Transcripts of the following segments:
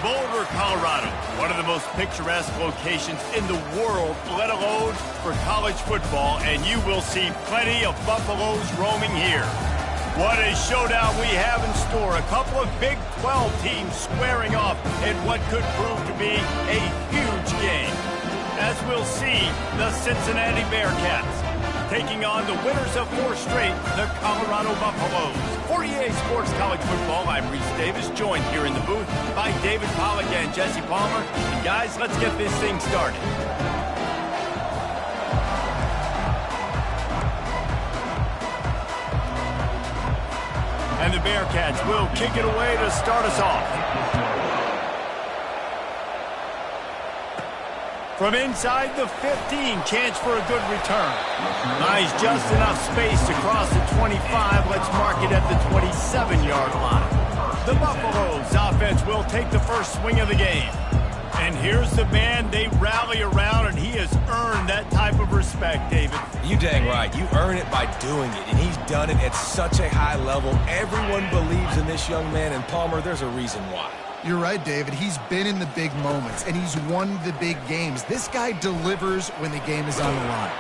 Boulder, Colorado, one of the most picturesque locations in the world, let alone for college football, and you will see plenty of Buffaloes roaming here. What a showdown we have in store. A couple of Big 12 teams squaring off in what could prove to be a huge game. As we'll see, the Cincinnati Bearcats taking on the winners of 4 straight, the Colorado Buffaloes. For EA Sports College Football, I'm Reese Davis, joined here in the booth by David Pollack and Jesse Palmer. And guys, let's get this thing started. And the Bearcats will kick it away to start us off. From inside the 15, chance for a good return. Nice, just enough space to cross the 25. Let's mark it at the 27-yard line. The Buffaloes offense will take the first swing of the game. And here's the man they rally around, and he has earned that type of respect, David. You dang right. You earn it by doing it, and he's done it at such a high level. Everyone believes in this young man, and Palmer, there's a reason why. You're right, David. He's been in the big moments, and he's won the big games. This guy delivers when the game is on the line.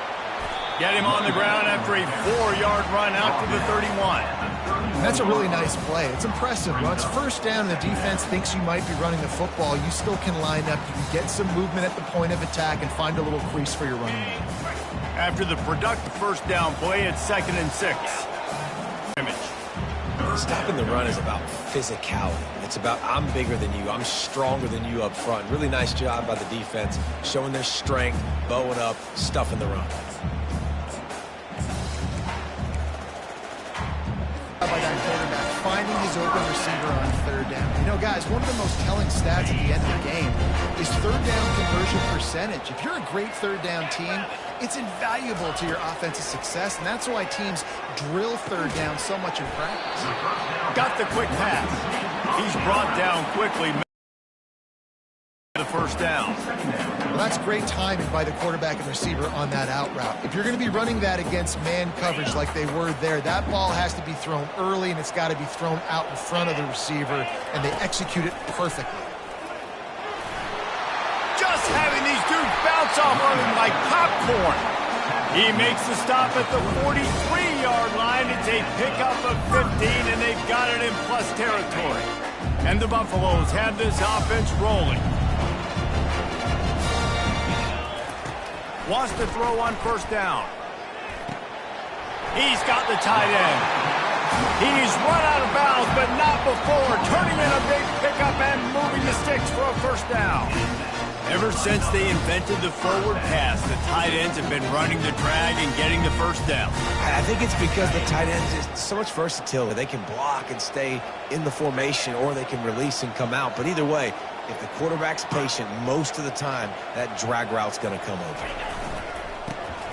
Get him on the ground after a 4-yard run out to the 31. And that's a really nice play. It's impressive. When it's first down and the defense thinks you might be running the football, you still can line up. You can get some movement at the point of attack and find a little crease for your running back. After the productive first down play, it's 2nd and 6. Stopping the run is about physicality. It's about I'm bigger than you. I'm stronger than you up front. Really nice job by the defense, showing their strength, bowing up, stuffing the run. By that quarterback, finding his open receiver on 3rd down. You know, guys, one of the most telling stats at the end of the game is 3rd down conversion percentage. If you're a great 3rd down team, it's invaluable to your offensive success, and that's why teams drill 3rd down so much in practice. Got the quick pass. He's brought down quickly. The first down. Well, that's great timing by the quarterback and receiver on that out route. If you're going to be running that against man coverage like they were there, that ball has to be thrown early, and it's got to be thrown out in front of the receiver, and they execute it perfectly. Just having these dudes bounce off of him like popcorn. He makes the stop at the 43-yard line. It's a pickup of 15, and they've got it in plus territory. And the Buffaloes have this offense rolling. Wants to throw on first down. He's got the tight end. He's run out of bounds, but not before. Turning in a big pickup and moving the sticks for a first down. Ever since they invented the forward pass, the tight ends have been running the drag and getting the first down. I think it's because the tight ends is so much versatility. They can block and stay in the formation, or they can release and come out. But either way, if the quarterback's patient most of the time, that drag route's going to come open.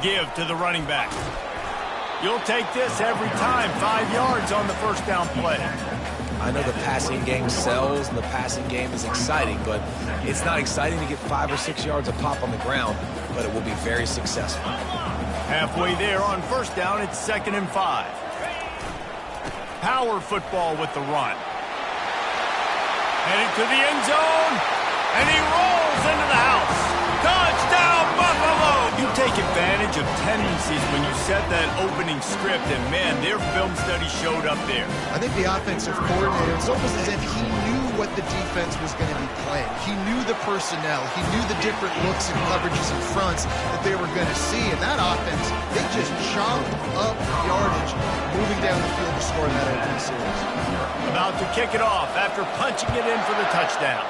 Give to the running back. You'll take this every time. 5 yards on the first down play. I know the passing game sells and the passing game is exciting, but it's not exciting to get 5 or 6 yards of pop on the ground, but it will be very successful. Halfway there on first down, it's 2nd and 5. Power football with the run. Headed to the end zone, and he rolls into the house. Touchdown, Buffalo! You take advantage of tendencies when you set that opening script, and man, their film study showed up there. I think the offensive coordinator, it's almost as if he knew what the defense was going to be playing. He knew the personnel. He knew the different looks and coverages and fronts that they were going to see. And that offense, they just chopped up yardage, moving down the field to score that opening series. About to kick it off after punching it in for the touchdown.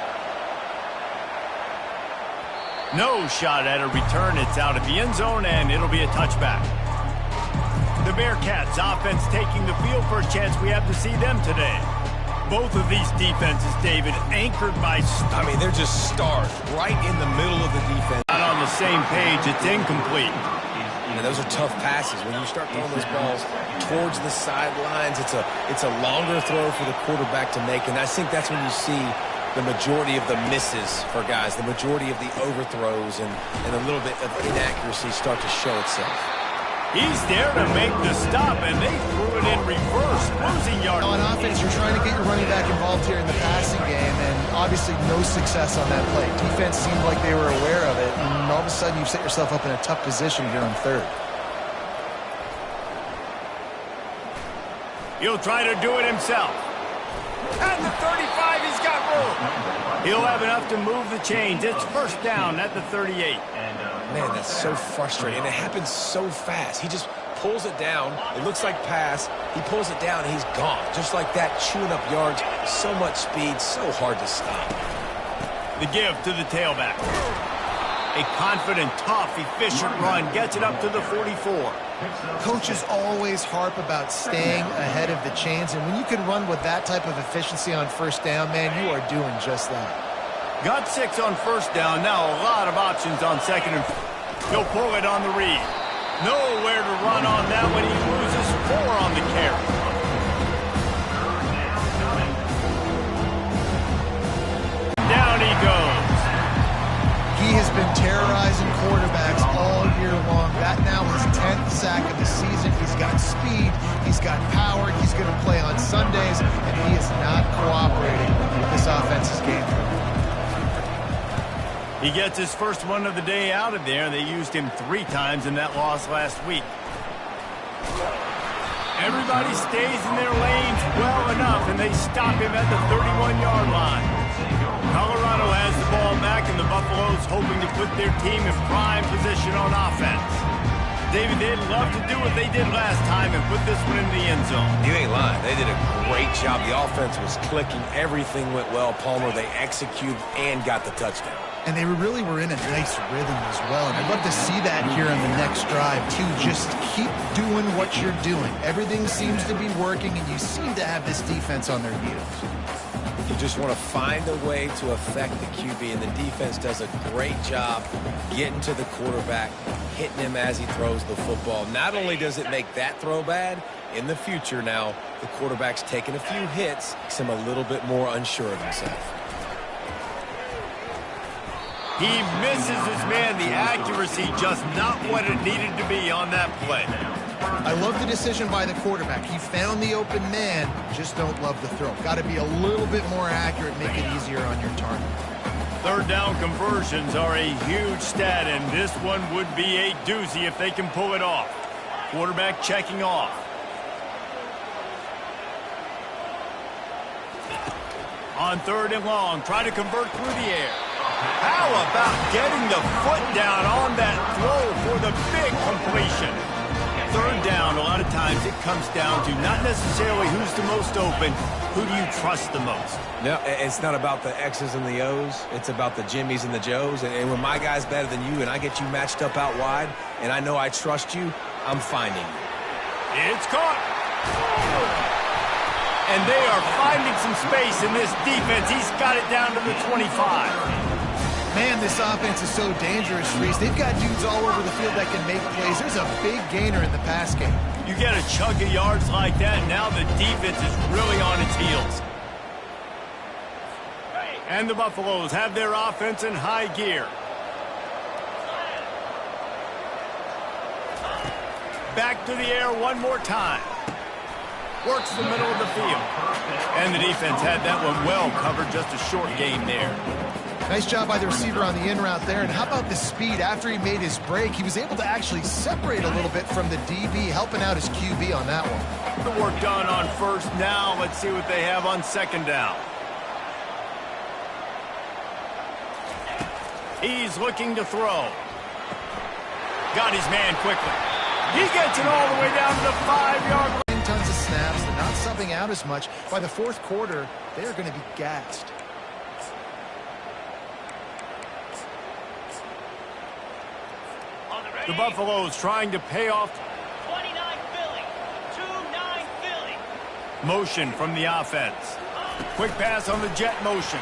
No shot at a return. It's out of the end zone, and it'll be a touchback. The Bearcats offense taking the field for a chance we have to see them today. Both of these defenses, David, anchored by... I mean, they're just stars right in the middle of the defense. Not on the same page. It's incomplete. And those are tough passes. When you start throwing those balls towards the sidelines, it's a longer throw for the quarterback to make, and I think that's when you see the majority of the misses for guys, the majority of the overthrows, and a little bit of inaccuracy start to show itself. He's there to make the stop, and they threw it in reverse, losing yard. On offense, you're trying to get your running back involved here in the passing game, and Obviously, no success on that play. Defense seemed like they were aware of it, and all of a sudden you've set yourself up in a tough position here on third. He'll try to do it himself. At the 35, he's got room. He'll have enough to move the chains. It's first down at the 38. Man, that's so frustrating. And it happens so fast. He just pulls it down. It looks like pass. He pulls it down, and he's gone. Just like that, chewing up yards. So much speed, so hard to stop. The give to the tailback. A confident, tough, efficient run gets it up to the 44. Coaches always harp about staying ahead of the chains, and when you can run with that type of efficiency on first down, man, you are doing just that. Got 6 on first down. Now a lot of options on second and he'll pull it on the read. Nowhere to run on that when he loses 4 on the carry. Down he goes. He has been terrorizing quarterbacks all year long. That now his 10th sack of the season. He's got speed. He's got power. He's going to play on Sundays, and he is not cooperating with this offense's game plan. He gets his first one of the day out of there. They used him 3 times in that loss last week. Everybody stays in their lanes well enough, and they stop him at the 31-yard line. Colorado has the ball back, and the Buffaloes hoping to put their team in prime position on offense. David, they'd love to do what they did last time and put this one in the end zone. You ain't lying. They did a great job. The offense was clicking. Everything went well. Palmer, they executed and got the touchdown. And they really were in a nice rhythm as well. And I'd love to see that here on the next drive, too. Just keep doing what you're doing. Everything seems to be working, and you seem to have this defense on their heels. You just want to find a way to affect the QB, and the defense does a great job getting to the quarterback, hitting him as he throws the football. Not only does it make that throw bad, in the future now, the quarterback's taking a few hits, makes him a little bit more unsure of himself. He misses his man. The accuracy just not what it needed to be on that play. I love the decision by the quarterback. He found the open man, just don't love the throw. Got to be a little bit more accurate, make it easier on your target. Third down conversions are a huge stat, and this one would be a doozy if they can pull it off. Quarterback checking off. On third and long, try to convert through the air. How about getting the foot down on that throw for the big completion? Third down, a lot of times it comes down to not necessarily who's the most open, who do you trust the most? No, it's not about the X's and the O's. It's about the Jimmys and the Joes. And when my guy's better than you and I get you matched up out wide and I know I trust you, I'm finding you. It's caught. And they are finding some space in this defense. He's got it down to the 25. Man, this offense is so dangerous, Reese. They've got dudes all over the field that can make plays. There's a big gainer in the pass game. You get a chunk of yards like that, now the defense is really on its heels. And the Buffaloes have their offense in high gear. Back to the air one more time. Works the middle of the field. And the defense had that one well covered, just a short gain there. Nice job by the receiver on the in route there. And how about the speed after he made his break? He was able to actually separate a little bit from the DB, helping out his QB on that one. The work done on first. Now let's see what they have on second down. He's looking to throw. Got his man quickly. He gets it all the way down to the 5-yard line. Tons of snaps. They're not subbing out as much. By the fourth quarter, they're going to be gassed. The Buffaloes trying to pay off. 29 Philly. 2-9 Philly. Motion from the offense. Quick pass on the jet motion.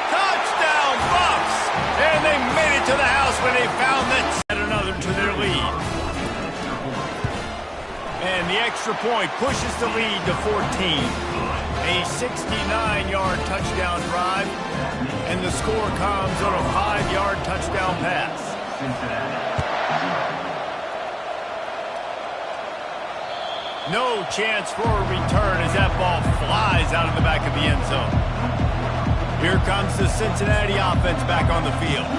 Touchdown Buffs! And they made it to the house when they found that. Add another to their lead. And the extra point pushes the lead to 14. A 69-yard touchdown drive. And the score comes on a 5-yard touchdown pass. No chance for a return as that ball flies out of the the back of the end zone. Here comes the Cincinnati offense back on the field.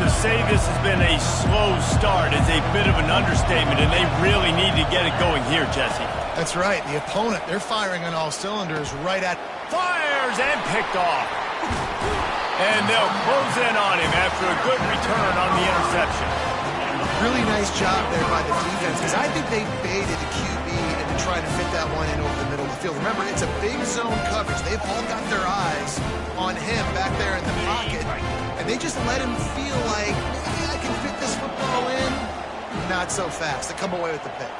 To say this has been a slow start is a bit of an understatement, and they really need to get it going here, Jesse. That's right. The opponent, they're firing on all cylinders right at... Fires and picked off. And they'll close in on him after a good return on the interception. Really nice job there by the defense, because I think they baited the QB into trying to fit that one in over the middle of the field. Remember, it's a big zone coverage. They've all got their eyes on him back there in the pocket, and they just let him feel like, maybe I can fit this football in. Not so fast. They come away with the pick.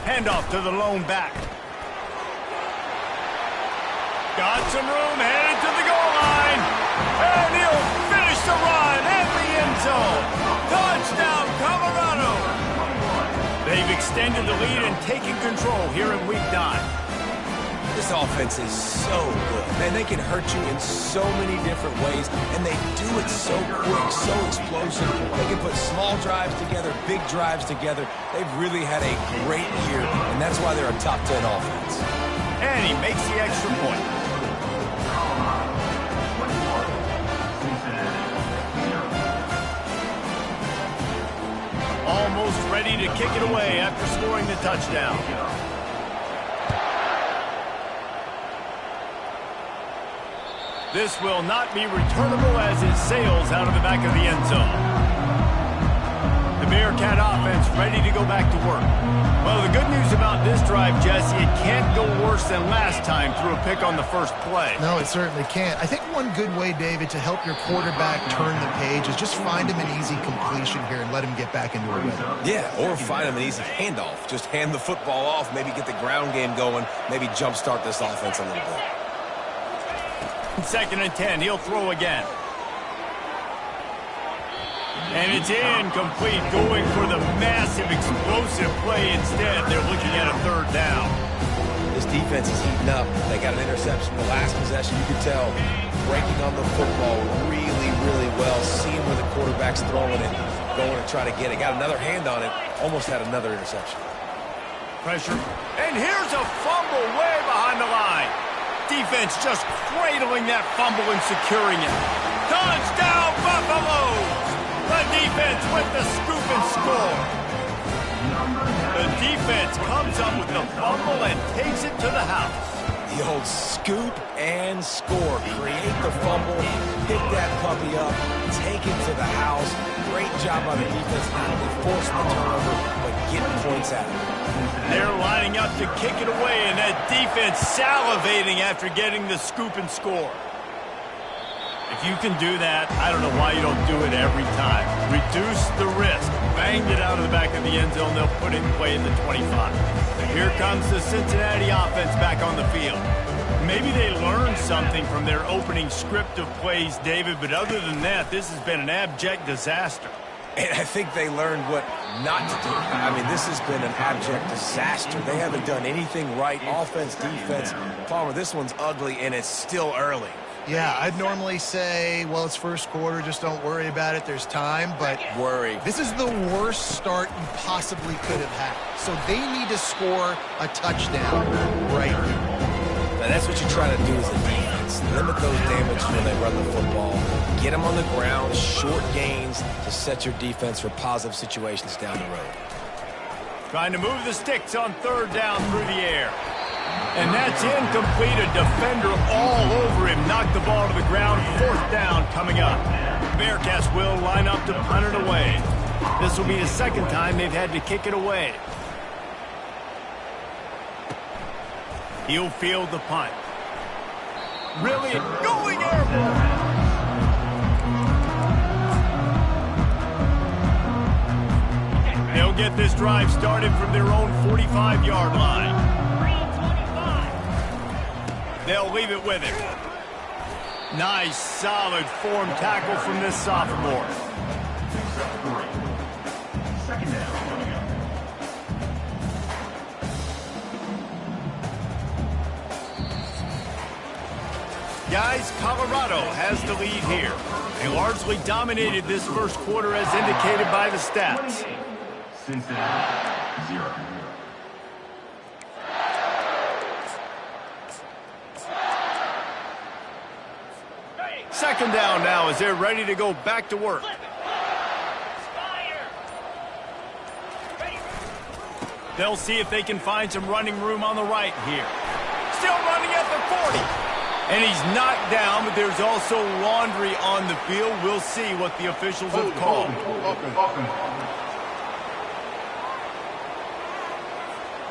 Handoff to the lone back. Got some room, headed to the goal line. And he'll finish the run at the end zone. Touchdown, Colorado. They've extended the lead and taken control here in Week 9. This offense is so good. Man, they can hurt you in so many different ways, and they do it so quick, so explosive. They can put small drives together, big drives together. They've really had a great year, and that's why they're a top 10 offense. And he makes the extra point. Almost ready to kick it away after scoring the touchdown. This will not be returnable as it sails out of the back of the end zone. The Bearcat offense ready to go back to work. Well, the good news about this drive, Jesse, it can't go worse than last time through a pick on the first play. No, it certainly can't. I think one good way, David, to help your quarterback turn the page is just find him an easy completion here and let him get back into a rhythm. Yeah, or find him an easy handoff. Just hand the football off, maybe get the ground game going, maybe jumpstart this offense a little bit. 2nd and 10, he'll throw again. And it's incomplete, going for the massive, explosive play instead. They're looking at a 3rd down. This defense is heating up. They got an interception the last possession. You could tell breaking on the football really, really well, seeing where the quarterback's throwing it, going to try to get it. Got another hand on it, almost had another interception. Pressure. And here's a fumble way behind the line. Defense just cradling that fumble and securing it. Touchdown, Buffaloes! The defense with the scoop and score. The defense comes up with the fumble and takes it to the house. The old scoop and score. Create the fumble, pick that puppy up, take it to the house. Great job by the defense, not only forcing the turnover, but getting points out of it. They're lining up to kick it away, and that defense salivating after getting the scoop and score. If you can do that, I don't know why you don't do it every time. Reduce the risk. Banged it out of the back of the end zone. They'll put it in play in the 25. Here comes the Cincinnati offense back on the field. Maybe they learned something from their opening script of plays, David, but other than that, this has been an abject disaster. And I think they learned what not to do. I mean, this has been an abject disaster. They haven't done anything right. Offense, defense. Palmer, this one's ugly, and it's still early. Yeah, I'd normally say, well, it's first quarter, just don't worry about it, there's time, but Worry. this is the worst start you possibly could have had. So they need to score a touchdown right here. Now, that's what you try to do as a defense. Limit those damage when they run the football. Get them on the ground, short gains to set your defense for positive situations down the road. Trying to move the sticks on 3rd down through the air. And that's incomplete. A defender all over him. Knocked the ball to the ground. 4th down coming up. Bearcats will line up to punt it away. This will be the 2nd time they've had to kick it away. He'll field the punt. Really going airborne. They'll get this drive started from their own 45-yard line. They'll leave it with him. Nice, solid form tackle from this sophomore. 2nd down. Guys, Colorado has the lead here. They largely dominated this first quarter as indicated by the stats. Cincinnati, 0. Second down now as they're ready to go back to work. They'll see if they can find some running room on the right here. Still running at the 40. And he's knocked down, but there's also laundry on the field. We'll see what the officials have called.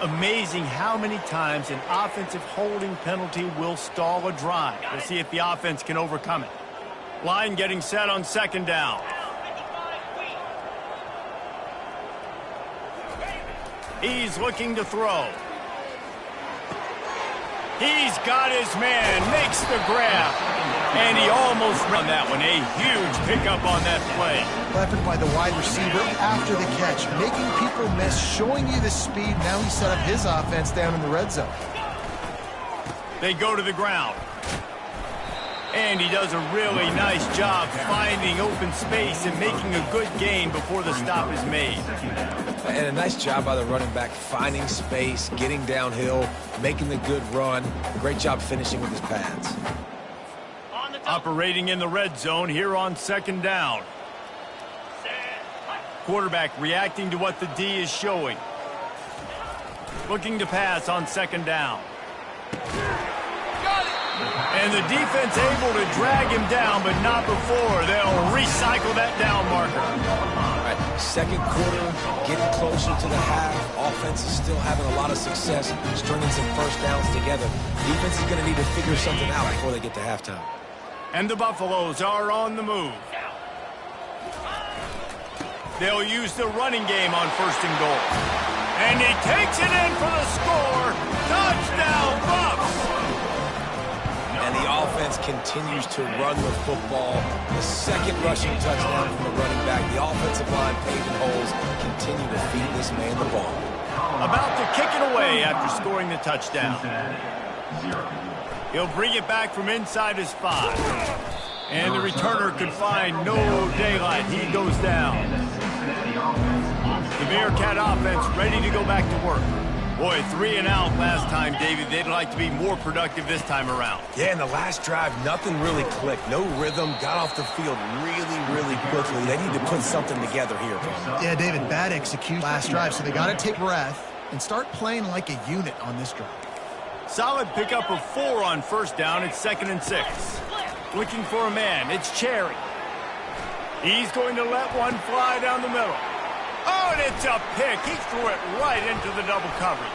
Amazing how many times an offensive holding penalty will stall a drive. We'll see if the offense can overcome it. Line getting set on second down. He's looking to throw. He's got his man, makes the grab, and he almost ran that one. A huge pickup on that play. Left by the wide receiver after the catch, making people miss, showing you the speed. Now he set up his offense down in the red zone. They go to the ground. And he does a really nice job finding open space and making a good gain before the stop is made. And a nice job by the running back, finding space, getting downhill, making the good run. Great job finishing with his pads. Operating in the red zone here on second down. Quarterback reacting to what the D is showing. Looking to pass on second down. And the defense able to drag him down, but not before. They'll recycle that down marker. All right, second quarter, getting closer to the half. Offense is still having a lot of success, stringing some first downs together. Defense is going to need to figure something out before they get to halftime. And the Buffaloes are on the move. They'll use the running game on first and goal. And he takes it in for the score. Touchdown, Buffs! And the offense continues to run the football. The second rushing touchdown from the running back. The offensive line paving holes, continue to feed this man the ball. About to kick it away after scoring the touchdown. He'll bring it back from inside his 5. And the returner could find no daylight. He goes down. The Bearcat offense ready to go back to work. Boy, 3 and out last time, David. They'd like to be more productive this time around. Yeah, in the last drive, nothing really clicked. No rhythm, got off the field really quickly. They need to put something together here. Yeah, David, bad execution last drive, so they got to take breath and start playing like a unit on this drive. Solid pickup of 4 on first down. It's 2nd and 6. Looking for a man. It's Cherry. He's going to let one fly down the middle. Oh, and it's a pick. He threw it right into the double coverage.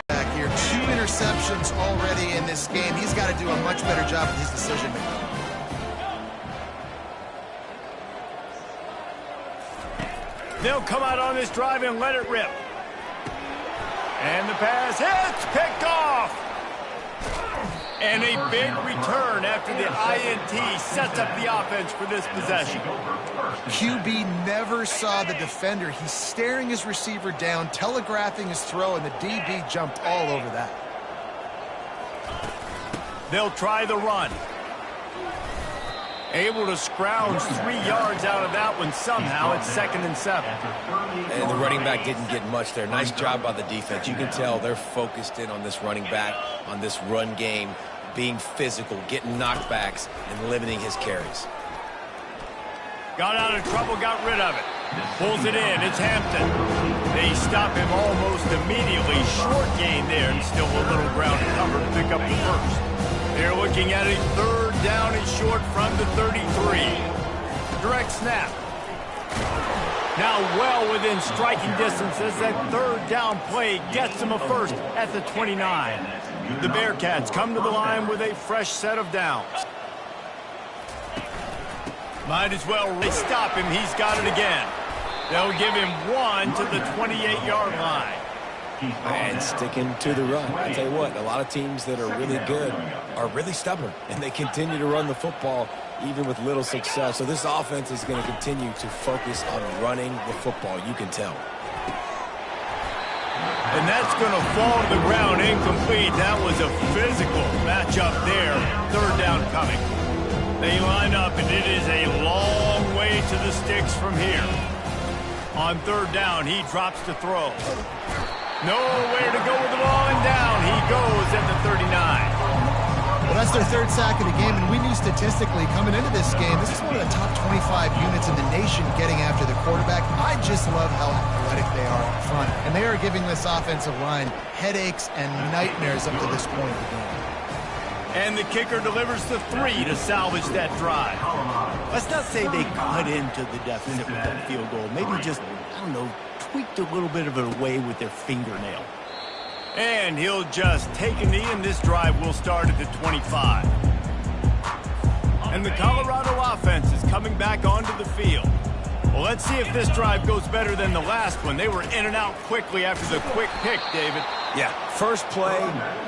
Back here, 2 interceptions already in this game. He's got to do a much better job with his decision making. They'll come out on this drive and let it rip. And the pass hits, picked off. And a big return after the INT sets up the offense for this possession. QB never saw the defender. He's staring his receiver down, telegraphing his throw, and the DB jumped all over that. They'll try the run. Able to scrounge 3 yards out of that one somehow. It's 2nd and 7. And the running back didn't get much there. Nice job by the defense. You can tell they're focused in on this running back, on this run game, being physical, getting knockbacks, and limiting his carries. Got out of trouble, got rid of it. Pulls it in, it's Hampton. They stop him almost immediately. Short gain there, and still a little ground to cover to pick up the first. They're looking at a 3rd down and short from the 33. Direct snap. Now well within striking distance as that 3rd down play gets them a first at the 29. The Bearcats come to the line with a fresh set of downs. Might as well stop him. He's got it again. They'll give him 1 to the 28-yard line. And sticking to the run. I tell you what, a lot of teams that are really good are really stubborn, and they continue to run the football even with little success. So this offense is going to continue to focus on running the football. You can tell. And that's going to fall to the ground incomplete. That was a physical matchup there. Third down coming. They line up, and it is a long way to the sticks from here. On third down, he drops to throw. Nowhere to go with the ball, and down he goes at the 39. Well, that's their third sack of the game, and we knew statistically coming into this game, this is one of the top 25 units in the nation getting after the quarterback. I just love how athletic they are up front, and they are giving this offensive line headaches and nightmares up to this point of the game. And the kicker delivers the 3 to salvage that drive. Let's not say they cut into the deficit with that field goal. Maybe just, I don't know, tweaked a little bit of it away with their fingernail. And he'll just take a knee, and this drive will start at the 25. And the Colorado offense is coming back onto the field. Well, let's see if this drive goes better than the last one. They were in and out quickly after the quick pick, David. Yeah, first play,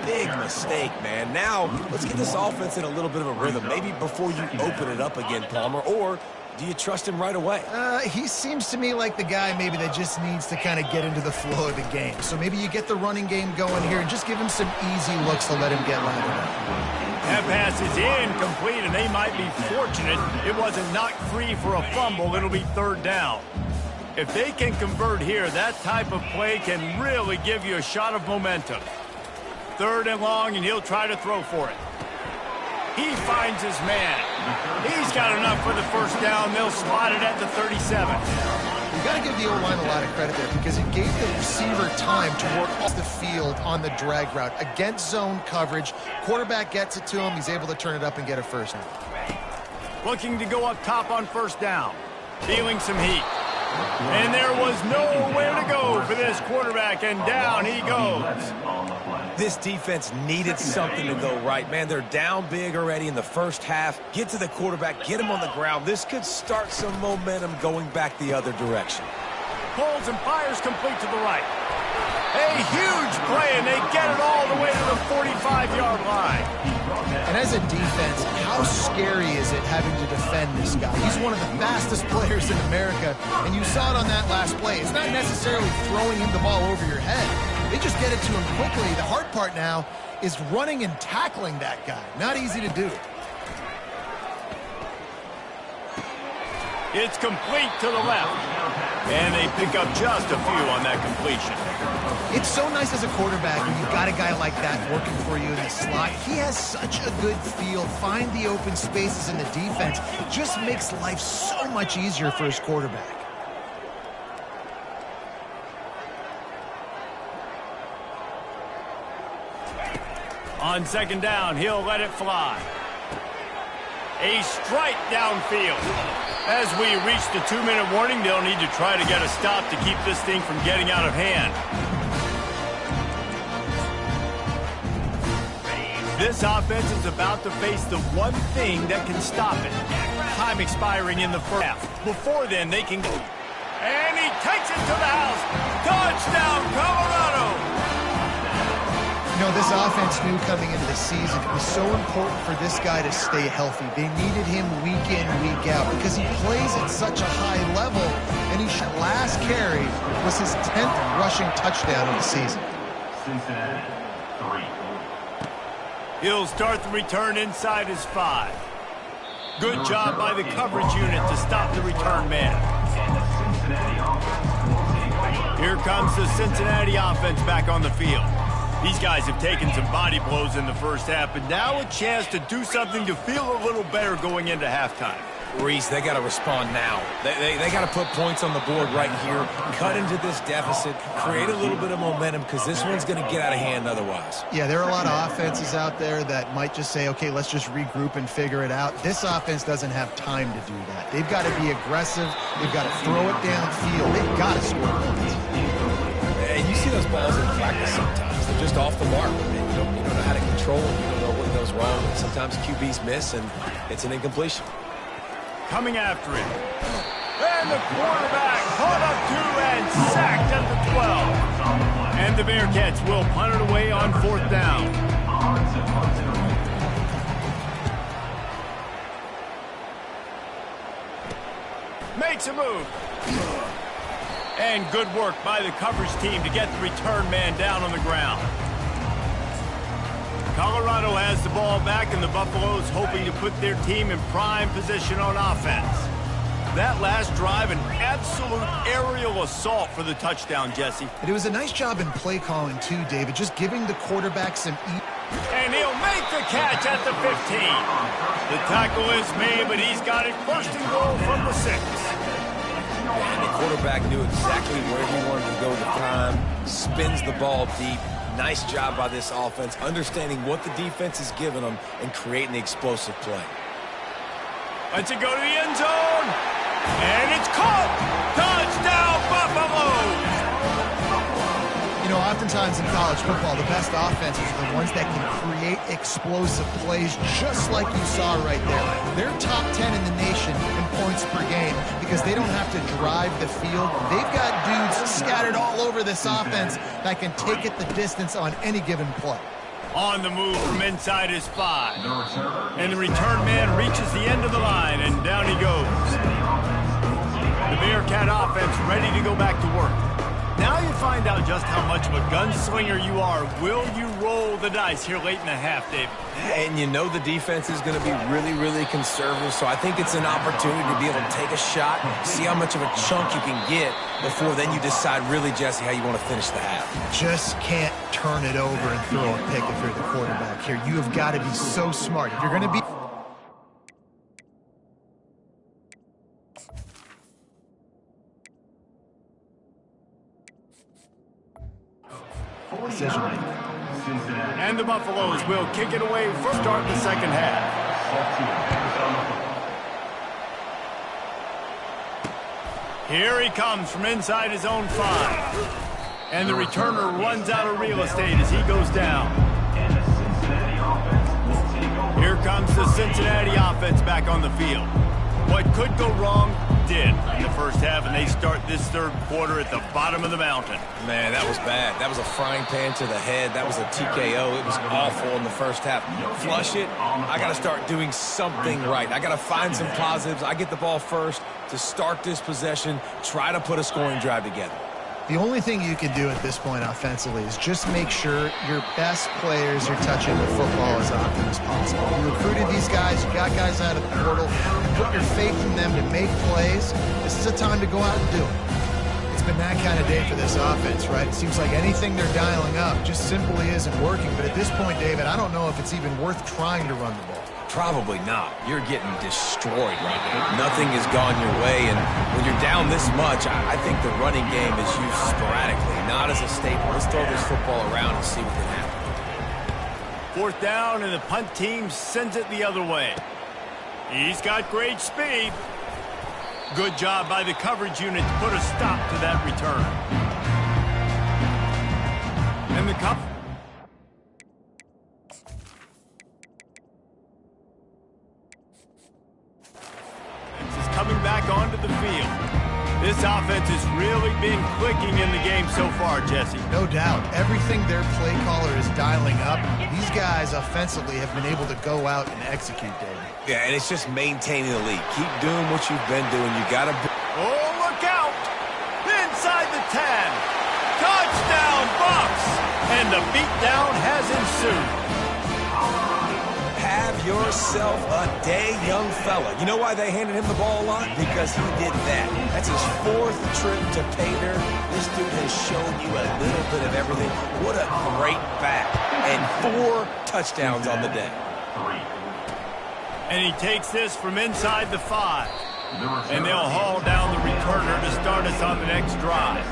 big mistake, man. Now, let's get this offense in a little bit of a rhythm. Maybe before you open it up again, Palmer, or do you trust him right away? He seems to me like the guy maybe that just needs to kind of get into the flow of the game. So maybe you get the running game going here and just give him some easy looks to let him get lathered up. That pass is incomplete, and they might be fortunate it wasn't knocked free for a fumble. It'll be third down. If they can convert here, that type of play can really give you a shot of momentum. Third and long, and he'll try to throw for it. He finds his man. He's got enough for the first down. They'll slot it at the 37. You got to give the O-line a lot of credit there because it gave the receiver time to work off the field on the drag route against zone coverage. Quarterback gets it to him. He's able to turn it up and get a first down. Looking to go up top on first down. Feeling some heat. And there was nowhere to go for this quarterback, and down he goes. This defense needed something to go right. Man, they're down big already in the first half. Get to the quarterback, get him on the ground. This could start some momentum going back the other direction. Pulls and fires complete to the right. A huge play, and they get it all the way to the 45-yard line. And as a defense, how scary is it having to defend this guy? He's one of the fastest players in America, and you saw it on that last play. It's not necessarily throwing him the ball over your head. They just get it to him quickly. The hard part now is running and tackling that guy. Not easy to do. It's complete to the left. And they pick up just a few on that completion. It's so nice as a quarterback when you've got a guy like that working for you in the slot. He has such a good feel. Find the open spaces in the defense. Just makes life so much easier for his quarterback. On second down, he'll let it fly. A strike downfield. As we reach the 2-minute warning, they'll need to try to get a stop to keep this thing from getting out of hand. This offense is about to face the one thing that can stop it. Time expiring in the first half. Before then, they can go. And he takes it to the house. Touchdown, Colorado! You know, this offense knew coming into the season it was so important for this guy to stay healthy. They needed him week in, week out because he plays at such a high level, and his last carry was his 10th rushing touchdown of the season. Cincinnati, 3. He'll start the return inside his 5. Good job by the coverage unit to stop the return man. Here comes the Cincinnati offense back on the field. These guys have taken some body blows in the first half, but now a chance to do something to feel a little better going into halftime. Reese, they got to respond now. They got to put points on the board right here, cut into this deficit, create a little bit of momentum because this one's going to get out of hand otherwise. Yeah, there are a lot of offenses out there that might just say, okay, let's just regroup and figure it out. This offense doesn't have time to do that. They've got to be aggressive. They've got to throw it downfield. They've got to score points. And you see those balls in practice sometimes. They're just off the mark. You don't know how to control them. You don't know what goes wrong. Sometimes QBs miss, and it's an incompletion. Coming after it. And the quarterback caught up to and sacked at the 12. And the Bearcats will punt it away on fourth down. Makes a move. And good work by the coverage team to get the return man down on the ground. Colorado has the ball back, and the Buffaloes hoping to put their team in prime position on offense. That last drive, an absolute aerial assault for the touchdown, Jesse. And it was a nice job in play calling, too, David, just giving the quarterback some And he'll make the catch at the 15. The tackle is made, but he's got it first and goal from the 6. And the quarterback knew exactly where he wanted to go at the time, spins the ball deep. Nice job by this offense, understanding what the defense is giving them and creating the explosive play. Lets it go to the end zone. And it's caught. Touchdown, Buffaloes. You know, oftentimes in college football, the best offenses are the ones that can create explosive plays, just like you saw right there. They're top 10 in the nation in points per game because they don't have to drive the field. They've got dudes scattered all over this offense that can take it the distance on any given play. On the move from inside his 5. And the return man reaches the end of the line, and down he goes. The Bearcat offense ready to go back to work. Now you find out just how much of a gunslinger you are. Will you roll the dice here late in the half, David? And you know the defense is going to be really, really conservative, so I think it's an opportunity to be able to take a shot, see how much of a chunk you can get before then you decide really, Jesse, how you want to finish the half. Just can't turn it over and throw a pick if you're the quarterback here. You have got to be so smart. If you're going to be... Decision making. And the Buffaloes will kick it away for start the second half. Here he comes from inside his own 5. And the returner runs out of real estate as he goes down. Here comes the Cincinnati offense back on the field. What could go wrong did in the first half, and they start this third quarter at the bottom of the mountain. Man, that was bad. That was a frying pan to the head. That was a TKO. It was awful in the first half. Flush it. I got to start doing something right. I got to find some positives. I get the ball first to start this possession, try to put a scoring drive together. The only thing you can do at this point offensively is just make sure your best players are touching the football as often as possible. You recruited these guys, you got guys out of the portal, you put your faith in them to make plays. This is a time to go out and do it. It's been that kind of day for this offense, right? It seems like anything they're dialing up just simply isn't working. But at this point, David, I don't know if it's even worth trying to run the ball. Probably not. You're getting destroyed right now. Nothing has gone your way, and when you're down this much, I think the running game is used sporadically, not as a staple. Let's throw this football around and see what can happen. 4th down, and the punt team sends it the other way. He's got great speed. Good job by the coverage unit to put a stop to that return. And the cup. Coming back onto the field. This offense has really been clicking in the game so far, Jesse. No doubt. Everything their play caller is dialing up, these guys offensively have been able to go out and execute, David. Yeah, and it's just maintaining the lead. Keep doing what you've been doing. You got to... Oh, look out! Inside the 10. Touchdown, Bucks! And the beatdown has ensued. Have yourself a day, young fella. You know why they handed him the ball a lot? Because he did that. That's his 4th trip to pay dirt. This dude has shown you a little bit of everything. What a great back. And 4 touchdowns on the day. And he takes this from inside the 5. And they'll haul down the returner to start us on the next drive.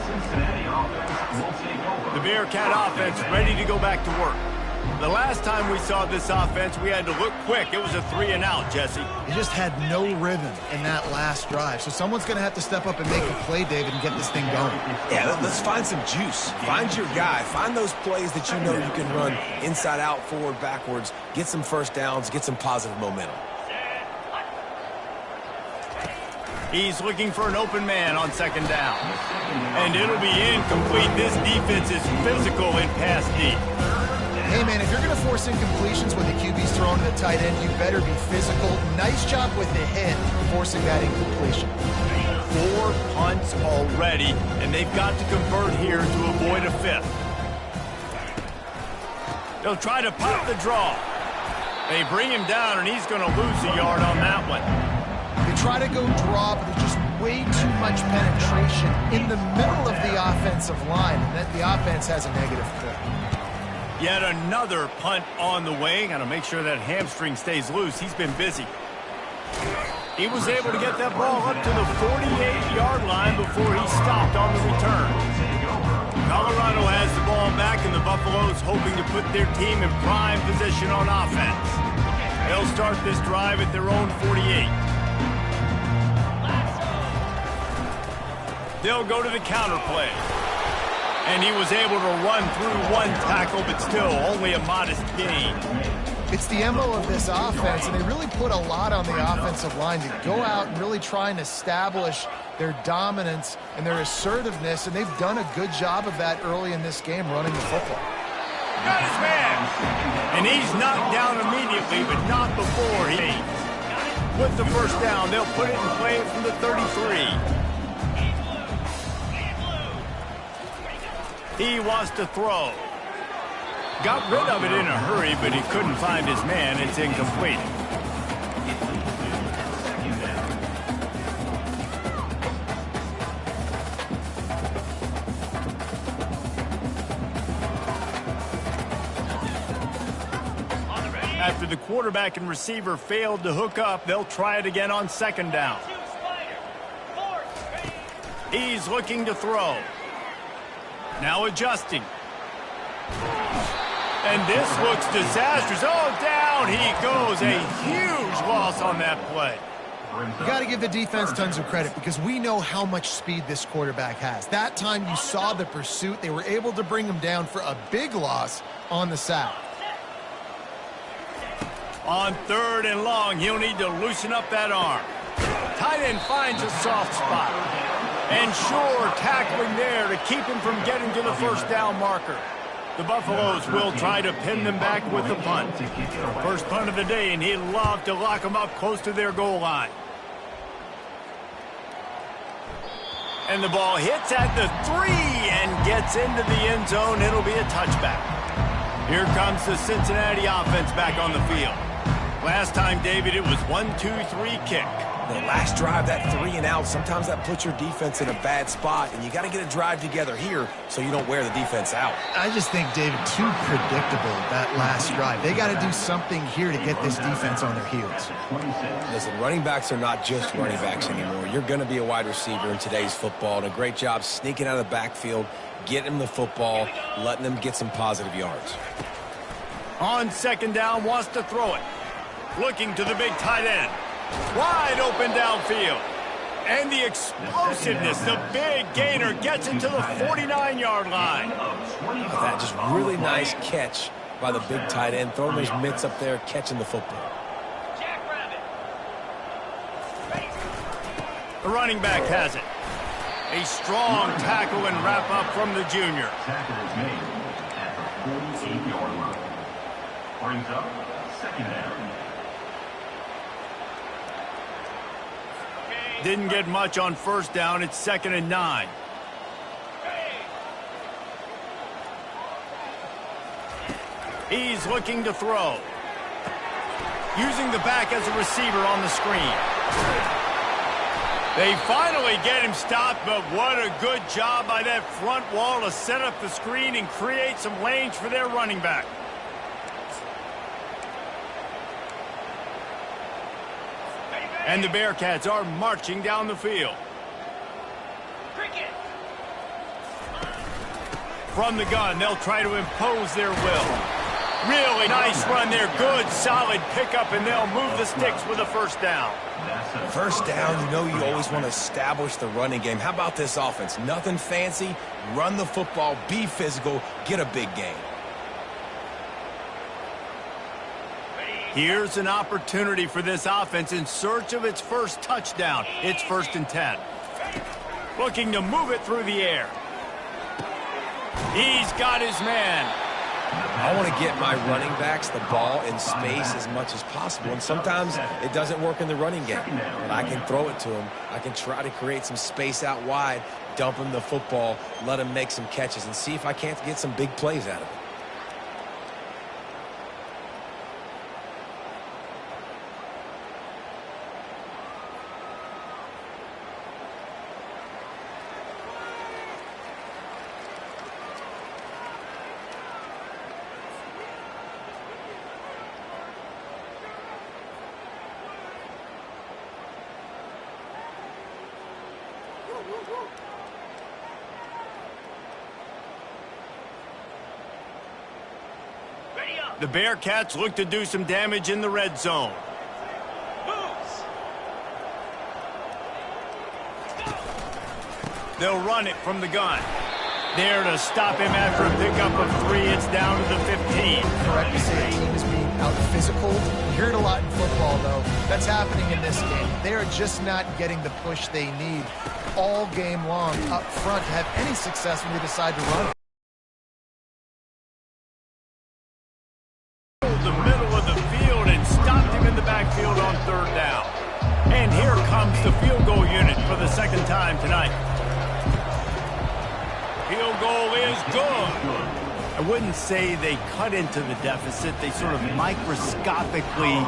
The Bearcat offense ready to go back to work. The last time we saw this offense, we had to look quick. It was a 3-and-out, Jesse. He just had no rhythm in that last drive. So someone's going to have to step up and make a play, David, and get this thing going. Yeah, let's find some juice. Find your guy. Find those plays that you know you can run inside out, forward, backwards. Get some first downs. Get some positive momentum. He's looking for an open man on 2nd down. And it'll be incomplete. This defense is physical in pass deep. Hey, man, if you're going to force incompletions when the QB's throwing to the tight end, you better be physical. Nice job with the hit, forcing that incompletion. 4 punts already, and they've got to convert here to avoid a 5th. They'll try to pop the draw. They bring him down, and he's going to lose a yard on that one. They try to go draw, but there's just way too much penetration in the middle of the offensive line, and that the offense has a negative clip. Yet another punt on the way. Got to make sure that hamstring stays loose. He's been busy. He was able to get that ball up to the 48-yard line before he stopped on the return. Colorado has the ball back, and the Buffaloes hoping to put their team in prime position on offense. They'll start this drive at their own 48. They'll go to the counter play. And he was able to run through 1 tackle, but still only a modest gain. It's the MO of this offense, and they really put a lot on the offensive line to go out and really try and establish their dominance and their assertiveness, and they've done a good job of that early in this game running the football. Got his man! And he's knocked down immediately, but not before he... With the first down, they'll put it in play from the 33. He wants to throw. Got rid of it in a hurry, but he couldn't find his man. It's incomplete. After the quarterback and receiver failed to hook up, they'll try it again on 2nd down. He's looking to throw. Now adjusting. And this looks disastrous. Oh, down he goes. A huge loss on that play. You got to give the defense tons of credit because we know how much speed this quarterback has. That time you saw the pursuit. They were able to bring him down for a big loss on the sack. On 3rd and long, he'll need to loosen up that arm. Tight end finds a soft spot. And sure, tackling there to keep him from getting to the first down marker. The Buffaloes will try to pin them back with the punt. First punt of the day, and he'd love to lock them up close to their goal line. And the ball hits at the 3 and gets into the end zone. It'll be a touchback. Here comes the Cincinnati offense back on the field. Last time, David, it was 1-2-3 kick. The last drive, that 3 and out, sometimes that puts your defense in a bad spot, and you got to get a drive together here so you don't wear the defense out. I just think, David, too predictable, that last drive. They got to do something here to get this defense on their heels. Listen, running backs are not just running backs anymore. You're going to be a wide receiver in today's football, and a great job sneaking out of the backfield, getting them the football, letting them get some positive yards. On 2nd down, wants to throw it. Looking to the big tight end. Wide open downfield. And the explosiveness, the big gainer gets it to the 49-yard line. That just really nice catch by the big tight end, throwing those mitts up there, catching the football. The running back has it. A strong tackle and wrap up from the junior. Tackle is made at the 48-yard line. Brings up 2nd down. Didn't get much on 1st down. It's 2nd and 9. He's looking to throw. Using the back as a receiver on the screen. They finally get him stopped, but what a good job by that front wall to set up the screen and create some lanes for their running back. And the Bearcats are marching down the field. From the gun, they'll try to impose their will. Really nice run there. Good, solid pickup, and they'll move the sticks with a 1st down. First down, you know you always want to establish the running game. How about this offense? Nothing fancy. Run the football, be physical, get a big gain. Here's an opportunity for this offense in search of its first touchdown. It's 1st and 10. Looking to move it through the air. He's got his man. I want to get my running backs the ball in space as much as possible, and sometimes it doesn't work in the running game, but I can throw it to them. I can try to create some space out wide, dump them the football, let them make some catches, and see if I can't get some big plays out of it. Ready up. The Bearcats look to do some damage in the red zone. Moves. They'll run it from the gun. There to stop him after a pickup of 3. It's down to the 15. Correct to say a team is being out-physical. You hear it a lot in football, though. That's happening in this game. They are just not getting the push they need all game long up front to have any success when they decide to run. The middle of the field and stopped him in the backfield on 3rd down. And here comes the field goal unit for the 2nd time tonight. Field goal is good. I wouldn't say they cut into the deficit. They sort of microscopically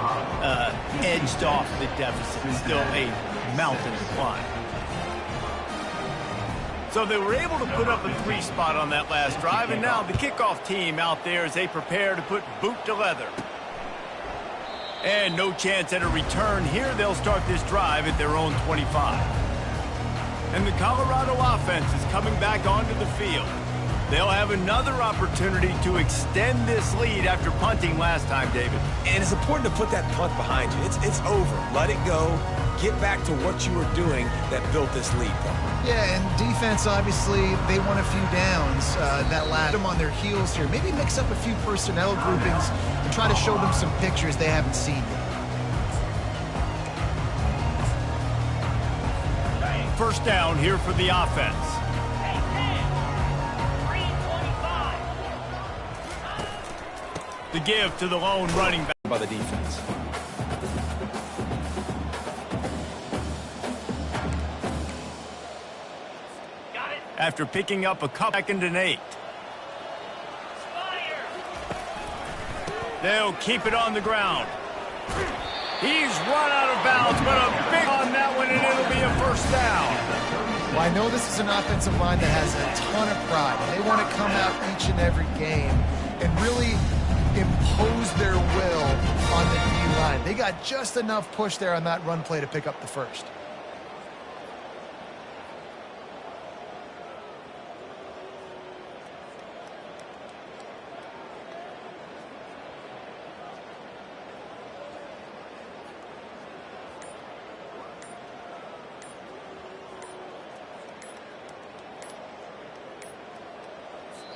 edged off the deficit. Still a mountain to climb. So they were able to put up a 3 spot on that last drive, and now the kickoff team out there as they prepare to put boot to leather. And no chance at a return here. They'll start this drive at their own 25. And the Colorado offense is coming back onto the field. They'll have another opportunity to extend this lead after punting last time, David. And it's important to put that punt behind you. It's over. Let it go. Get back to what you were doing that built this lead, though. Yeah, and defense, obviously, they want a few downs. That last them on their heels here. Maybe mix up a few personnel groupings and try to show them some pictures they haven't seen yet. First down here for the offense. Hey, 10. 3:25. The give to the lone running back. By the defense. Got it. After picking up a couple 2nd and 8. Fire. They'll keep it on the ground. He's run out of bounds, but a big on that one, and it'll be a first down. Well, I know this is an offensive line that has a ton of pride. They want to come out each and every game and really impose their will on the D-line. They got just enough push there on that run play to pick up the first.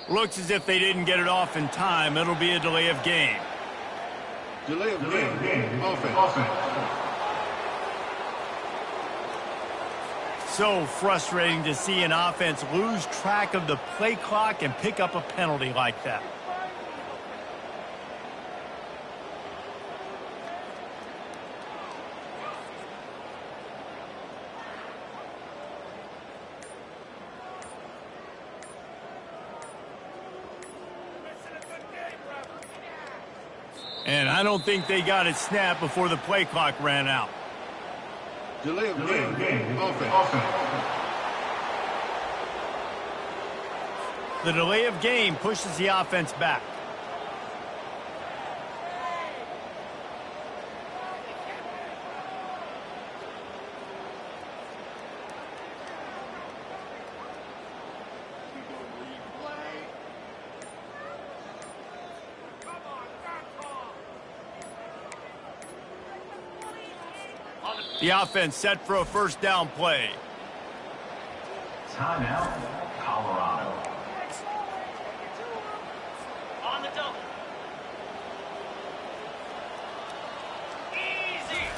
Looks as if they didn't get it off in time. It'll be a delay of game. Delay of game. Offense. So frustrating to see an offense lose track of the play clock and pick up a penalty like that. And I don't think they got it snapped before the play clock ran out. Delay of game. Offense. The delay of game pushes the offense back. The offense set for a first down play. Timeout, Colorado. On the double. Easy.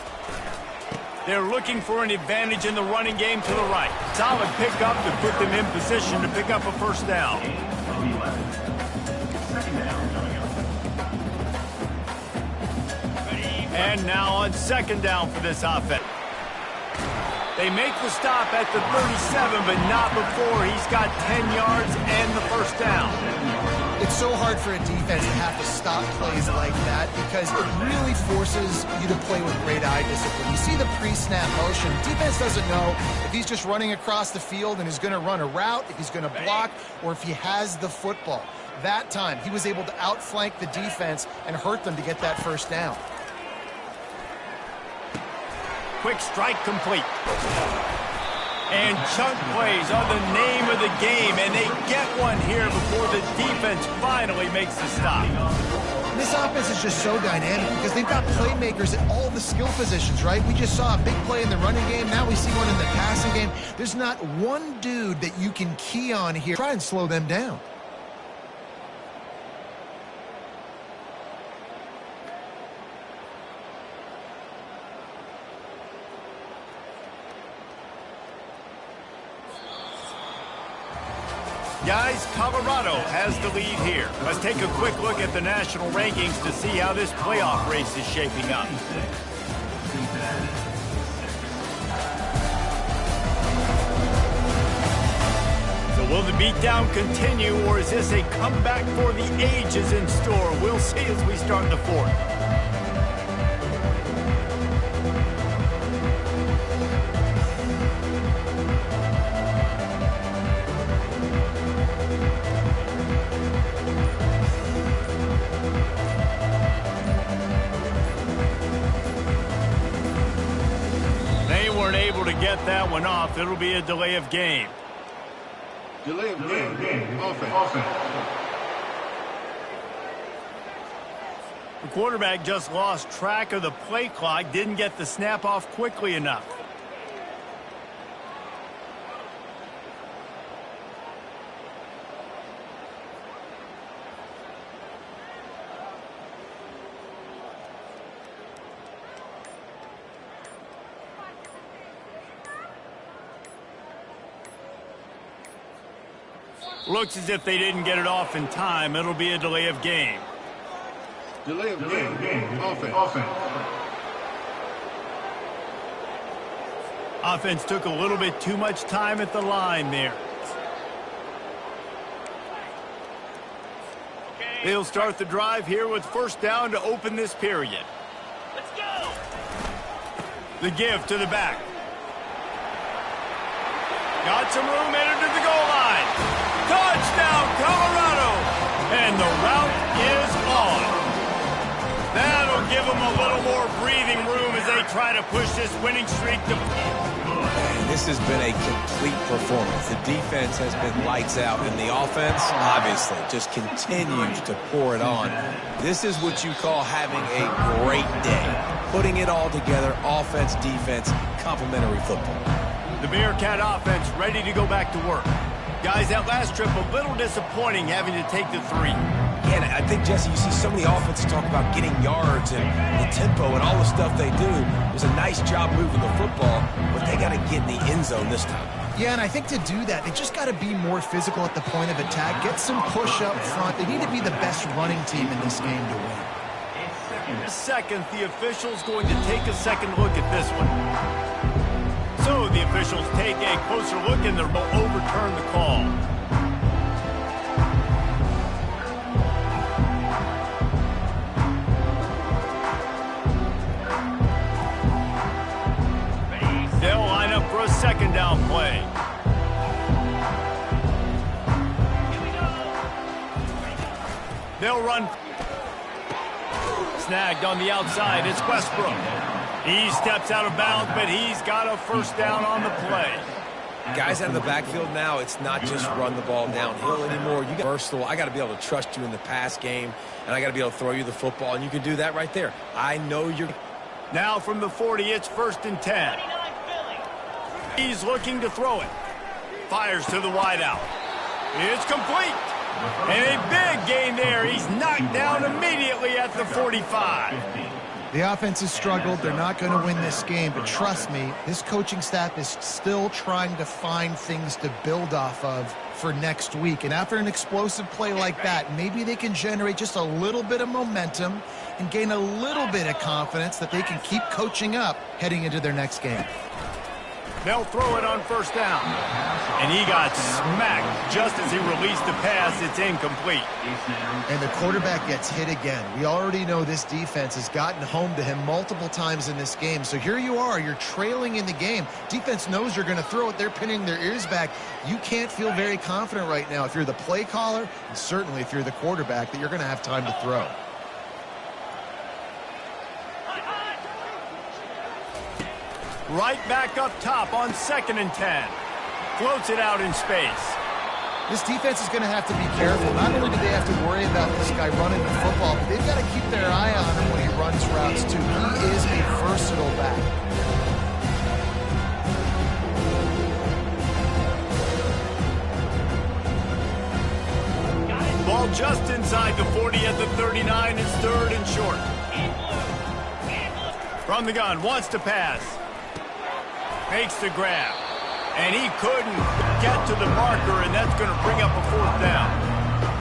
They're looking for an advantage in the running game to the right. Solid pickup to put them in position to pick up a first down. Gain of 11. Second down. And now on second down for this offense. They make the stop at the 37, but not before he's got 10 yards and the first down. It's so hard for a defense to have to stop plays like that because it really forces you to play with great eye discipline. You see the pre-snap motion. Defense doesn't know if he's just running across the field and is going to run a route, if he's going to block, or if he has the football. That time, he was able to outflank the defense and hurt them to get that first down. Quick strike complete. And chunk plays are the name of the game, and they get one here before the defense finally makes the stop. This offense is just so dynamic because they've got playmakers at all the skill positions, right? We just saw a big play in the running game. Now we see one in the passing game. There's not one dude that you can key on here. Try and slow them down. Guys, Colorado has the lead here. Let's take a quick look at the national rankings to see how this playoff race is shaping up. So will the beatdown continue, or is this a comeback for the ages in store? We'll see as we start the fourth. Able to get that one off. It'll be a delay of game. Delay of game. Offense. The quarterback just lost track of the play clock, didn't get the snap off quickly enough. Looks as if they didn't get it off in time. It'll be a delay of game. Delay of game. Offense. Offense took a little bit too much time at the line there. They'll start the drive here with first down to open this period. Let's go! The give to the back. Got some room headed to the goal line. Touchdown, Colorado! And the route is on. That'll give them a little more breathing room as they try to push this winning streak to... This has been a complete performance. The defense has been lights out, and the offense, obviously, just continues to pour it on. This is what you call having a great day. Putting it all together, offense, defense, complementary football. The Bearcat offense ready to go back to work. Guys, that last trip a little disappointing having to take the three. Yeah, and I think, Jesse, you see so many offenses talk about getting yards and the tempo and all the stuff they do. It was a nice job moving the football, but they got to get in the end zone this time. Yeah, and I think to do that, they just got to be more physical at the point of attack, get some push up front. They need to be the best running team in this game to win. Second, the official's going to take a second look at this one. So the officials take a closer look and they'll overturn the call. They'll line up for a second down play. They'll run. Snagged on the outside. It's Westbrook. He steps out of bounds, but he's got a first down on the play. Guys out of the backfield now, it's not just run the ball downhill anymore. You got versatile. I got to be able to trust you in the pass game, and I got to be able to throw you the football, and you can do that right there. I know you're... Now from the 40, it's 1st and 10. He's looking to throw it. Fires to the wideout. It's complete. And a big gain there. He's knocked down immediately at the 45. The offense has struggled. They're not going to win this game, but trust me, this coaching staff is still trying to find things to build off of for next week. And after an explosive play like that, maybe they can generate just a little bit of momentum and gain a little bit of confidence that they can keep coaching up heading into their next game. They'll throw it on first down. And he got smacked just as he released the pass. It's incomplete. And the quarterback gets hit again. We already know this defense has gotten home to him multiple times in this game. So here you are. You're trailing in the game. Defense knows you're going to throw it. They're pinning their ears back. You can't feel very confident right now if you're the play caller, and certainly if you're the quarterback, that you're going to have time to throw. Right back up top on 2nd and 10. Floats it out in space. This defense is going to have to be careful. Not only do they have to worry about this guy running the football, but they've got to keep their eye on him when he runs routes, too. He is a versatile back. Ball just inside the 40 at the 39. It's 3rd and short. From the gun, wants to pass. Makes the grab. And he couldn't get to the marker, and that's going to bring up a 4th down.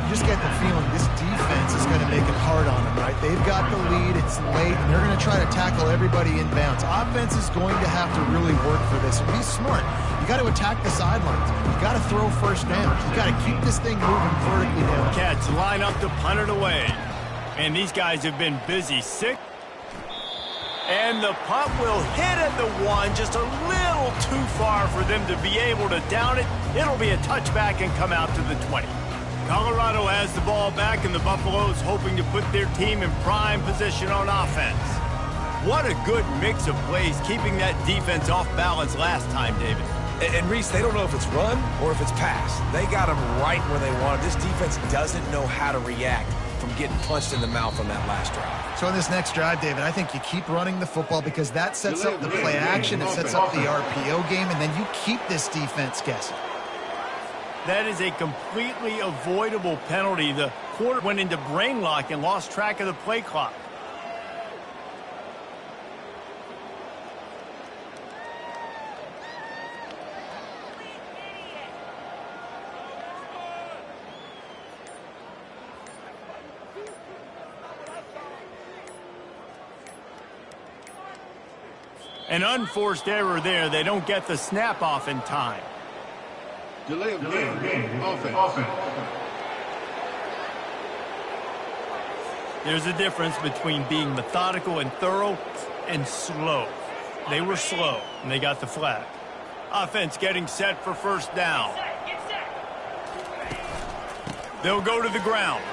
You just get the feeling this defense is going to make it hard on them, right? They've got the lead, it's late, and they're going to try to tackle everybody inbounds. Offense is going to have to really work for this and be smart. You got to attack the sidelines. You got to throw first down. You got to keep this thing moving vertically down. Cats line up to punt it away. And these guys have been busy. 6. And the punt will hit at the 1, just a little too far for them to be able to down it. It'll be a touchback and come out to the 20. Colorado has the ball back, and the Buffaloes hoping to put their team in prime position on offense. What a good mix of plays, keeping that defense off balance last time, David. And Reese, they don't know if it's run or if it's pass. They got them right where they want it. This defense doesn't know how to react from getting punched in the mouth on that last drive. So in this next drive, David, I think you keep running the football because that sets up the play action, it sets up the RPO game, and then you keep this defense guessing. That is a completely avoidable penalty. The quarter went into brain lock and lost track of the play clock. An unforced error there. They don't get the snap off in time. Delay of game. Offense. There's a difference between being methodical and thorough and slow. They were slow, and they got the flag. Offense getting set for first down. They'll go to the ground.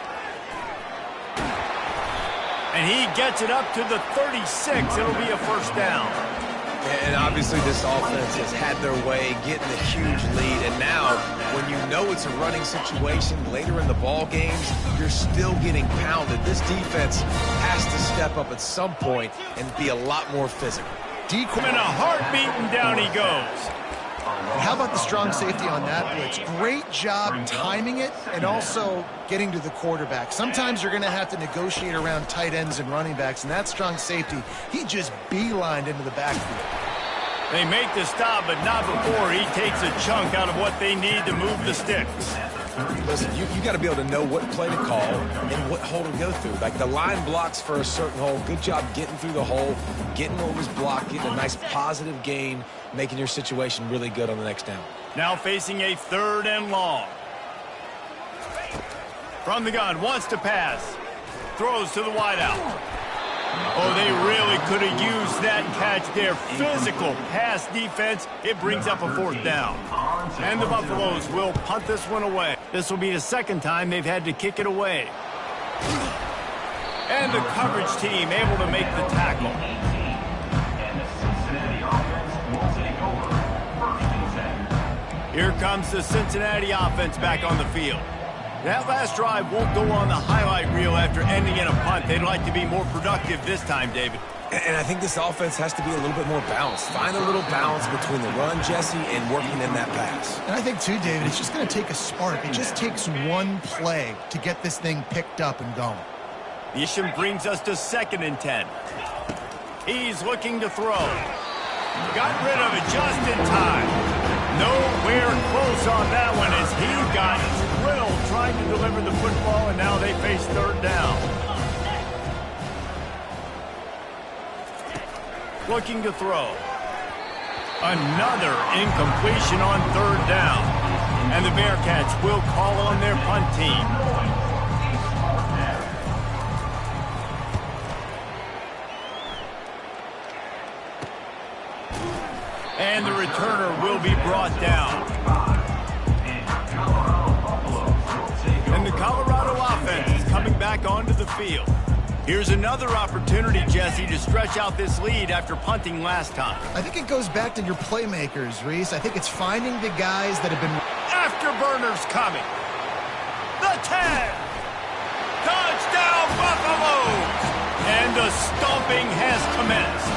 And he gets it up to the 36. It'll be a first down. And obviously this offense has had their way, getting a huge lead. And now, when you know it's a running situation later in the ball games, you're still getting pounded. This defense has to step up at some point and be a lot more physical. In a heartbeat, and down he goes. How about the strong safety on that blitz? Great job timing it and also getting to the quarterback. Sometimes you're going to have to negotiate around tight ends and running backs, and that strong safety, he just beelined into the backfield. They make the stop, but not before he takes a chunk out of what they need to move the sticks. Listen, you got to be able to know what play to call and what hole to go through. Like the line blocks for a certain hole. Good job getting through the hole, getting what was blocked, getting a nice positive gain, making your situation really good on the next down. Now facing a 3rd and long. From the gun, wants to pass. Throws to the wideout. Oh, they really could have used that catch there. Physical pass defense. It brings up a 4th down. And the Buffaloes will punt this one away. This will be the 2nd time they've had to kick it away. And the coverage team able to make the tackle. And the Cincinnati offense will take over 1st and 10. Here comes the Cincinnati offense back on the field. That last drive won't go on the highlight reel after ending in a punt. They'd like to be more productive this time, David. And I think this offense has to be a little bit more balanced. Find a little balance between the run, Jesse, and working in that pass. And I think, too, David, it's just going to take a spark. It just takes one play to get this thing picked up and going. The issue brings us to 2nd and 10. He's looking to throw. Got rid of it just in time. Nowhere close on that one as he got drilled trying to deliver the football, and now they face third down. Looking to throw. Another incompletion on third down. And the Bearcats will call on their punt team. And the returner will be brought down. And the Colorado offense is coming back onto the field. Here's another opportunity, Jesse, to stretch out this lead after punting last time. I think it goes back to your playmakers, Reese. I think it's finding the guys that have been... Afterburners coming. The 10. Touchdown, Buffaloes. And the stomping has commenced.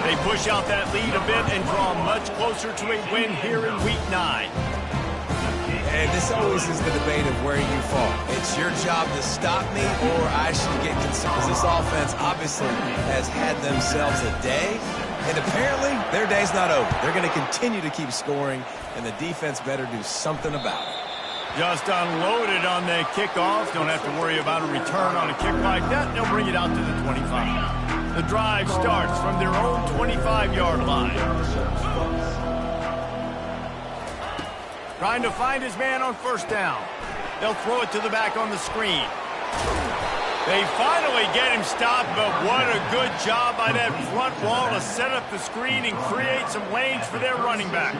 They push out that lead a bit and draw much closer to a win here in Week 9. And this always is the debate of where you fall. It's your job to stop me, or I should get concerned. Because this offense obviously has had themselves a day, and apparently their day's not over. They're going to continue to keep scoring, and the defense better do something about it. Just unloaded on that kickoff. Don't have to worry about a return on a kick like that. They'll bring it out to the 25. The drive starts from their own 25-yard line. Trying to find his man on first down. They'll throw it to the back on the screen. They finally get him stopped, but what a good job by that front wall to set up the screen and create some lanes for their running back.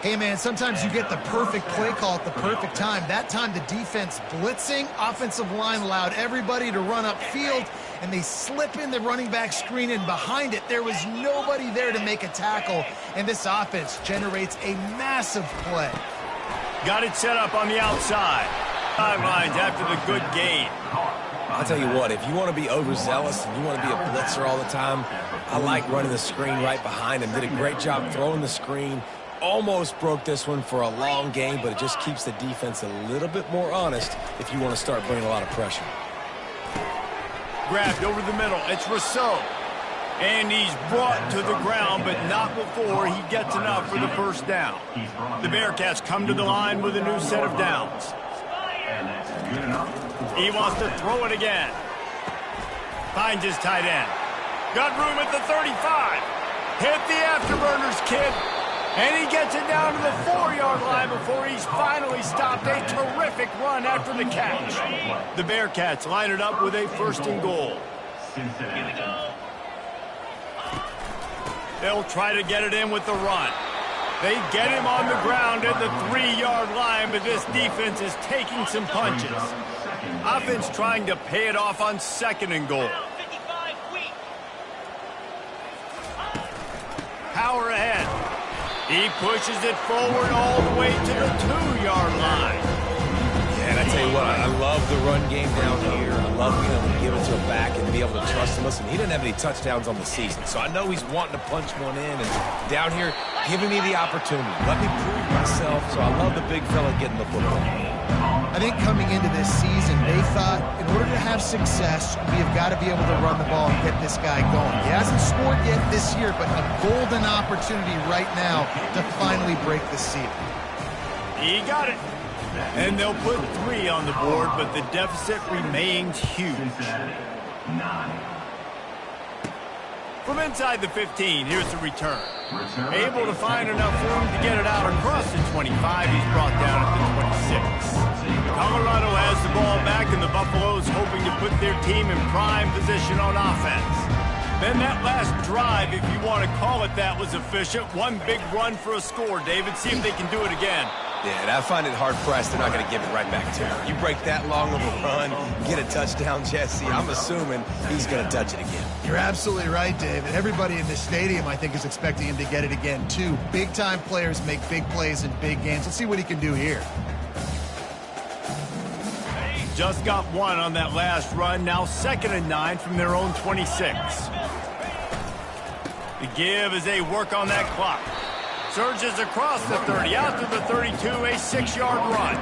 Hey, man, sometimes you get the perfect play call at the perfect time. That time the defense blitzing, offensive line allowed everybody to run upfield, and they slip in the running back screen, and behind it there was nobody there to make a tackle, and this offense generates a massive play. Got it set up on the outside. Sidelines after the good gain. I'll tell you what, if you want to be overzealous and you want to be a blitzer all the time, I like running the screen right behind him. Did a great job throwing the screen. Almost broke this one for a long game, but it just keeps the defense a little bit more honest if you want to start putting a lot of pressure. Grabbed over the middle. It's Rousseau. And he's brought to the ground, but not before he gets enough for the first down. The Bearcats come to the line with a new set of downs. He wants to throw it again. Finds his tight end. Got room at the 35. Hit the afterburners, kid. And he gets it down to the 4-yard line before he's finally stopped. A terrific run after the catch. The Bearcats line it up with a first and goal. They'll try to get it in with the run. They get him on the ground at the 3-yard line, but this defense is taking some punches. Offense trying to pay it off on second and goal. Power ahead. He pushes it forward all the way to the 2-yard line. Yeah, and I tell you what, I love the run game down here. I love being able to give it to a back and be able to trust him. Listen, he didn't have any touchdowns on the season, so I know he's wanting to punch one in. And down here, giving me the opportunity. Let me prove myself, so I love the big fella getting the football. I think coming into this season, they thought in order to have success, we have got to be able to run the ball and get this guy going. He hasn't scored yet this year, but a golden opportunity right now to finally break the seal. He got it. And they'll put 3 on the board, but the deficit remains huge. From inside the 15, here's the return. Able to find enough room to get it out across the 25. He's brought down at the 26. Colorado has the ball back, and the Buffaloes hoping to put their team in prime position on offense. Then that last drive, if you want to call it that, was efficient. One big run for a score, David. See if they can do it again. Yeah, and I find it hard-pressed they're not going to give it right back to him. You break that long of a run, get a touchdown, Jesse, I'm assuming he's going to touch it again. You're absolutely right, David. Everybody in this stadium, I think, is expecting him to get it again, too. Big-time players make big plays in big games. Let's see what he can do here. Just got 1 on that last run. Now 2nd and 9 from their own 26. The give as they work on that clock. Surges across the 30, out to the 32, a 6-yard run.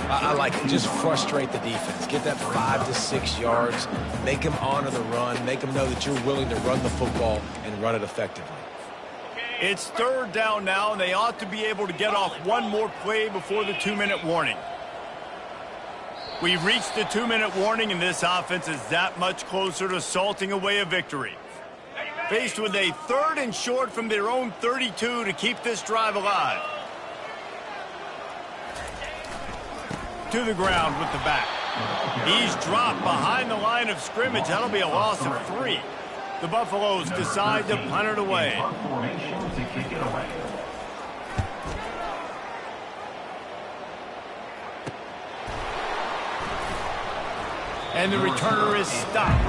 I like it. Just frustrate the defense. Get that 5 to 6 yards. Make them honor the run. Make them know that you're willing to run the football and run it effectively. It's third down now, and they ought to be able to get off one more play before the 2-minute warning. We've reached the 2-minute warning, and this offense is that much closer to salting away a victory. Faced with a 3rd and short from their own 32 to keep this drive alive. To the ground with the back. He's dropped behind the line of scrimmage. That'll be a loss of 3. The Buffaloes decide to punt it away. And the returner is stopped.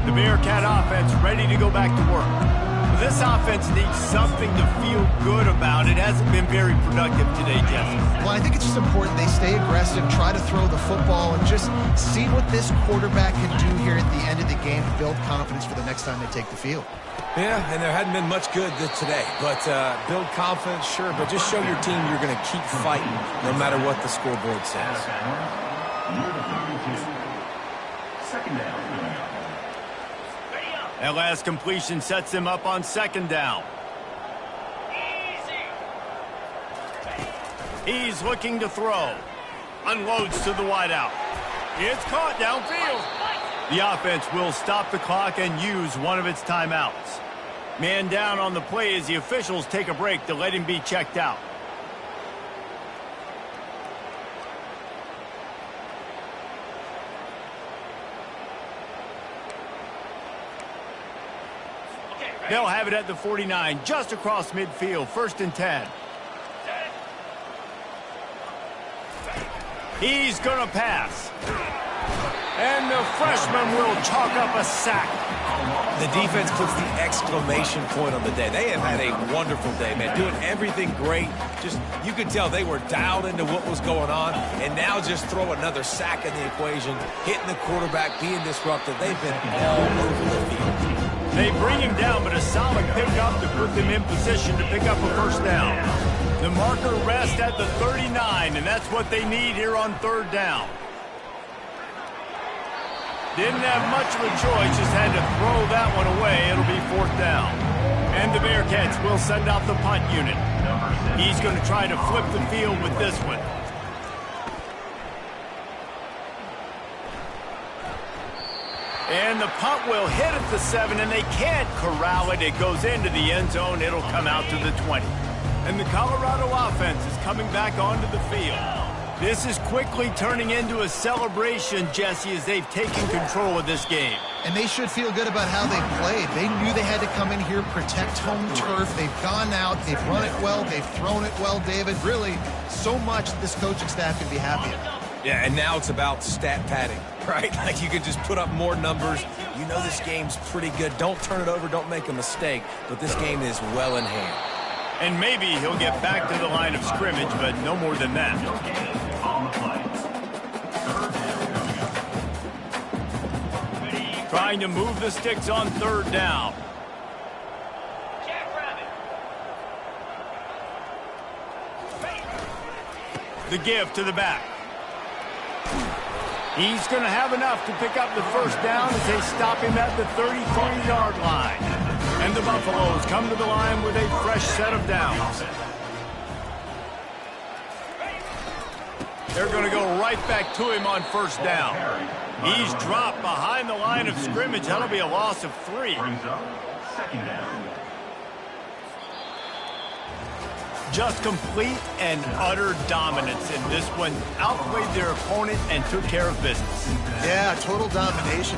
The Bearcat offense ready to go back to work. This offense needs something to feel good about. It hasn't been very productive today, Jesse. Well, I think it's just important they stay aggressive, try to throw the football, and just see what this quarterback can do here at the end of the game to build confidence for the next time they take the field. Yeah, and there hadn't been much good today. But build confidence, sure, but just show your team you're going to keep fighting no matter what the scoreboard says. Second down. That last completion sets him up on 2nd down. He's looking to throw. Unloads to the wideout. It's caught downfield. The offense will stop the clock and use one of its timeouts. Man down on the play as the officials take a break to let him be checked out. They'll have it at the 49, just across midfield, 1st and 10. He's going to pass. And the freshman will chalk up a sack. The defense puts the exclamation point on the day. They have had a wonderful day, man. Doing everything great. Just, you could tell they were dialed into what was going on. And now just throw another sack in the equation. Hitting the quarterback, being disruptive. They've been all over the field. They bring him down, but a solid pickup to put them in position to pick up a 1st down. The marker rests at the 39, and that's what they need here on 3rd down. Didn't have much of a choice, just had to throw that one away. It'll be 4th down. And the Bearcats will send out the punt unit. He's going to try to flip the field with this one. And the punt will hit at the 7, and they can't corral it. It goes into the end zone. It'll come out to the 20. And the Colorado offense is coming back onto the field. This is quickly turning into a celebration, Jesse, as they've taken control of this game. And they should feel good about how they played. They knew they had to come in here, protect home turf. They've gone out, they've run it well, they've thrown it well, David. Really, so much this coaching staff can be happy about. Yeah, and now it's about stat padding, right? Like you can just put up more numbers. You know this game's pretty good. Don't turn it over. Don't make a mistake. But this game is well in hand. And maybe he'll get back to the line of scrimmage, but no more than that. On the play. Trying to move the sticks on 3rd down. The give to the back. He's going to have enough to pick up the 1st down as they stop him at the 33-yard line. And the Buffaloes come to the line with a fresh set of downs. They're going to go right back to him on 1st down. He's dropped behind the line of scrimmage. That'll be a loss of 3. Brings up 2nd down. Just complete and utter dominance in this one. Outplayed their opponent and took care of business. Yeah, total domination.